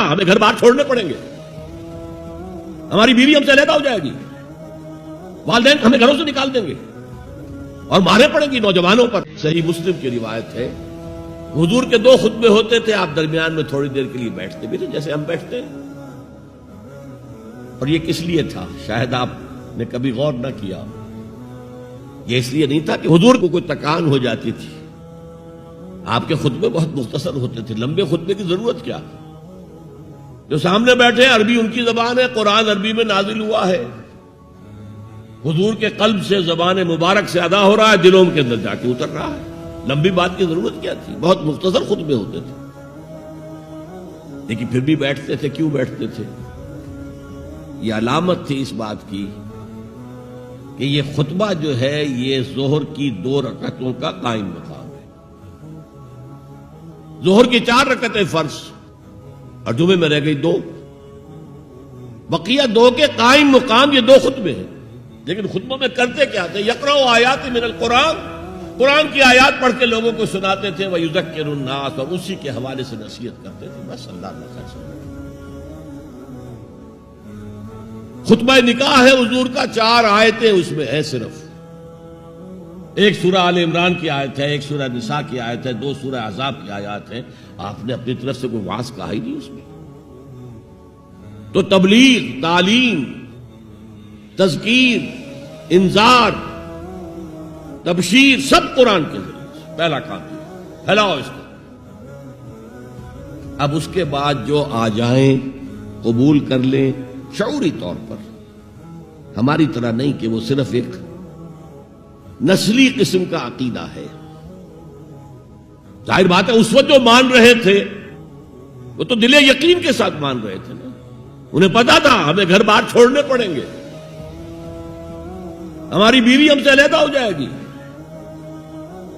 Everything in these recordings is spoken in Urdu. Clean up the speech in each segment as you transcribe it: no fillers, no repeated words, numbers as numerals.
ہمیں گھر بار چھوڑنے پڑیں گے، ہماری بیوی ہم سے علیحدہ ہو جائے گی، والدین ہمیں گھروں سے نکال دیں گے اور مارے پڑیں گی نوجوانوں پر۔ صحیح مسلم کی روایت ہے، حضور کے 2 خطبے ہوتے تھے، آپ درمیان میں تھوڑی دیر کے لیے بیٹھتے بھی تھے جیسے ہم بیٹھتے ہیں۔ اور یہ کس لیے تھا؟ شاید آپ نے کبھی غور نہ کیا، یہ اس لیے نہیں تھا کہ حضور کو کوئی تکان ہو جاتی تھی، آپ کے خطبے بہت مختصر ہوتے تھے، لمبے خطبے کی ضرورت کیا؟ جو سامنے بیٹھے ہیں عربی ان کی زبان ہے، قرآن عربی میں نازل ہوا ہے، حضور کے قلب سے زبان مبارک سے ادا ہو رہا ہے، دلوں کے اندر جا کے اتر رہا ہے، لمبی بات کی ضرورت کیا تھی؟ بہت مختصر خطبے ہوتے تھے، لیکن پھر بھی بیٹھتے تھے۔ کیوں بیٹھتے تھے؟ یہ علامت تھی اس بات کی کہ یہ خطبہ جو ہے یہ ظہر کی 2 رکعتوں کا قائم مقام ہے۔ ظہر کی 4 رکعتیں فرض اور جمعے میں رہ گئی 2، بقیہ 2 کے قائم مقام یہ 2 خطبے ہیں۔ لیکن خطبوں میں کرتے کیا تھے؟ یقرأ آیات من القرآن، قرآن کی آیات پڑھ کے لوگوں کو سناتے تھے، وَيُذَكِّرُ النَّاسَ، اور اسی کے حوالے سے نصیحت کرتے تھے، بس اللہ اللہ خیر سن۔ خطبہ نکاح ہے حضور کا، 4 آیتیں اس میں ہیں صرف، ایک سورہ آل عمران کی آیت ہے، ایک سورہ نساء کی آیت ہے، 2 سورہ احزاب کی آیات ہیں۔ آپ نے اپنی طرف سے کوئی وعظ کہا ہی نہیں اس میں۔ تو تبلیغ، تعلیم، تذکیر، انذار، تبشیر سب قرآن کے ذریعے سے پہلا کام کیا، پھیلاؤ اس کو۔ اب اس کے بعد جو آ جائیں قبول کر لیں شعوری طور پر، ہماری طرح نہیں کہ وہ صرف ایک نسلی قسم کا عقیدہ ہے۔ ظاہر بات ہے اس وقت جو مان رہے تھے وہ تو دل یقین کے ساتھ مان رہے تھے نا، انہیں پتا تھا ہمیں گھر بار چھوڑنے پڑیں گے، ہماری بیوی ہم سے علیحدہ ہو جائے گی،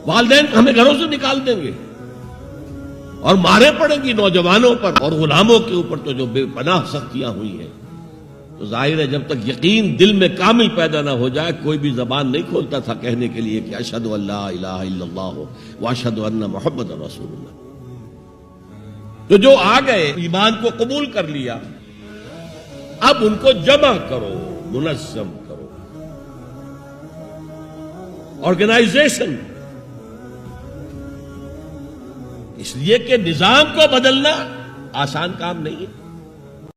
والدین ہمیں گھروں سے نکال دیں گے اور مارے پڑیں گی نوجوانوں پر اور غلاموں کے اوپر تو جو بے پناہ سختیاں ہوئی ہیں۔ تو ظاہر ہے جب تک یقین دل میں کامل پیدا نہ ہو جائے کوئی بھی زبان نہیں کھولتا تھا کہنے کے لیے کہ اشہد ان لا الہ الا اللہ واشہد ان محمد رسول اللہ۔ تو جو آ گئے ایمان کو قبول کر لیا، اب ان کو جمع کرو، منظم کرو، آرگنائزیشن، اس لیے کہ نظام کو بدلنا آسان کام نہیں ہے۔